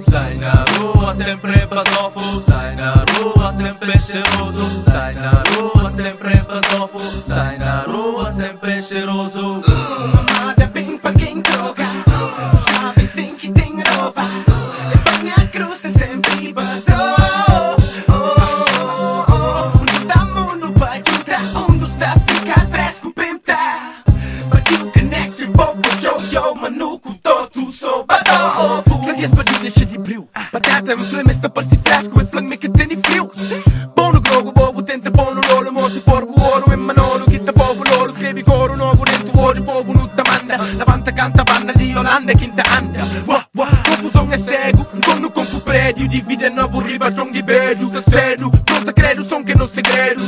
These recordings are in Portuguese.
Sai na rua sempre basofo, sai na rua sempre cheiroso, sai na rua sempre basofo, sai na rua sempre cheiroso. Mamada bem pra quem droga, jovens tem que ter roupa, levem a cruz tem sempre basou. Tá mundo pra ajudar, dos tá ficar fresco pintar. But you connect your vocal show, yo, manuco todo sou basou. Cadês pra deixar de brilho, batata me flame está para se fresco, e flame que tem frio. Bom no grogo, bobo tenta bom no lolo, moço porco ouro, em manolo, que tá povo lolo, escreve coro novo dentro hoje, povo no tamanda, levanta canta banda de Holanda, quinta anda. Confusão é cego, dono compra prédio, divide novo ribação de beijo, tá cedo, pronta credo, som que não segredo,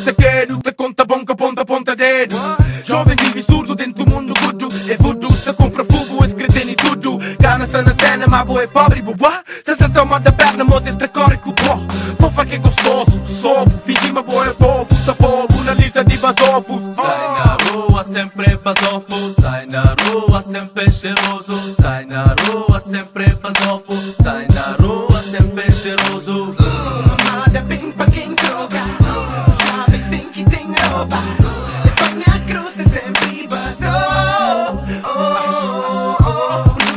te conta bonca, ponta dedo. Jovem vive surdo dentro do mundo gudo, é voodoo, se compra fogo, escreve em tudo. Gana está na cena, mas boa é pobre, boa. Se tá tomando a perna, moça, extra corre com o pó. Fofa que é gostoso, sobo, fingi uma boa é povo, tá povo na lista de basofos. Sai na rua sempre basofo, sai na rua sempre cheiroso, sai na rua sempre basofo, sai na rua sempre cheiroso. Mamada bem pra quem droga, jovens tem que ter roupa, levem a cruz tem sempre basou.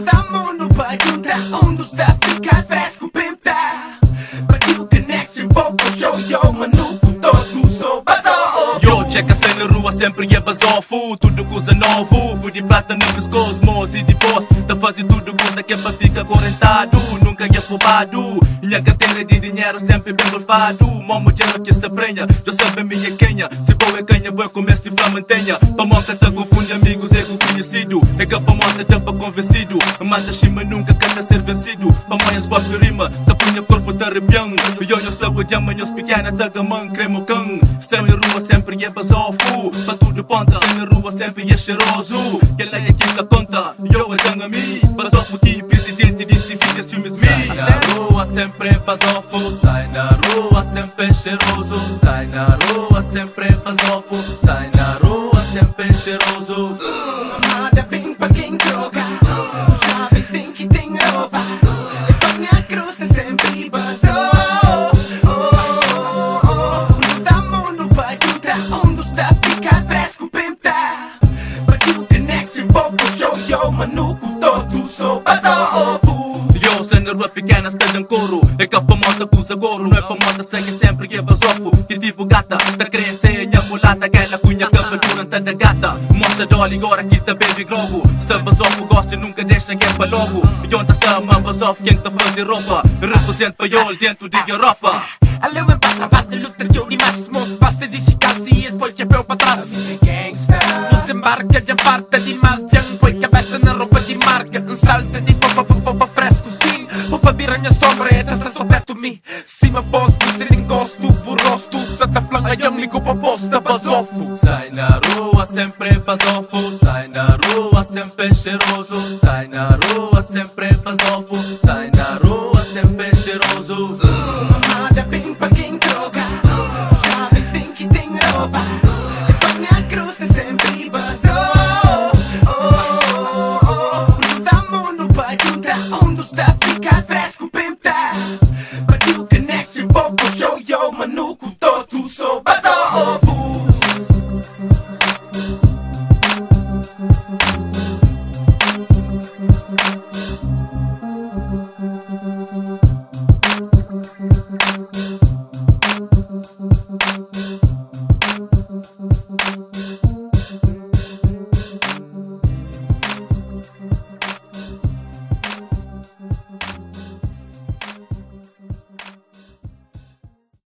Tá mundo pra ajudar, dos tá ficar fresco pintar. But you connect your vocal show, yo, manuco todo sou basou. Yo, checa sai na rua sempre é basofo, tudo coisa novo, fui de prata no pescoço, moço e de boss, tá fazendo tudo coisa que é pra ficar correntado, nunca é roubado. Minha carteira de dinheiro sempre bem golfado, momo dinheiro que está prenha, já sabe minha quenha, se boa é canha, boa começo de mantenha. Pra monta tá confunde amigos, ego conhecido, é que pra monta tá pra convencido, manda chima nunca canta ser vencido, pra mãe as voz rima, tá punha corpo tá arrepiando, e eu nos logo de amanhã os pequena tá gamão, cremo cão, sem na rua sempre é basofo, pra tudo ponta, sem na rua sempre é cheiroso, que ela é quem dá conta, e eu a ganga mi, basofo que presidente disse fica ciúmes mi. Sai na rua sempre basofo, sai na rua sempre cheiroso, sai na rua sempre basofo, sai na rua sempre cheiroso. Mamada bem pra quem droga, jovens tem que ter roupa, levem a cruz tem sempre basou. Tá mundo pra ajudar, dos tá ficar fresco pintar. But you connect your vocal show, yo, manuco todo sou basou. Eu sei na rua pequena está de coro, é que pra moda que usa goro, não é pra moda segue sempre que é basofo, que tipo gata, tá crescendo a mulata, aquela cunha cabelo tá da gata, mostra dole agora que tá baby grogo, se basofo gosta e nunca deixa que é pra logo, e onde tá sama basofo quem tá fazer roupa, representa paiol dentro de Europa. Aleu em paz, rapaz de luta de ouro e mais moço, basta de chicasse e esse pode chapéu pra trás. Nos embarca de farta de mais junk, põe cabeça na roupa de marca, salta de fofa fresco sim, fofa biranha sombra, tá só perto de mim, cima voz, você encosto, por rosto, santa flanca, eu ligo pra posta, basofo. Sai na rua sempre basofo, sai na rua sempre cheiroso, sai na rua sempre basofo, sai na rua sempre cheiroso. Mamada bem pra quem droga, jovens tem que ter roupa, levem a cruz tem sempre basou. Tá mundo pra ajudar, dos tá ficar fresco pintar. But you connect your vocal show, yo, manuco todo sou basou.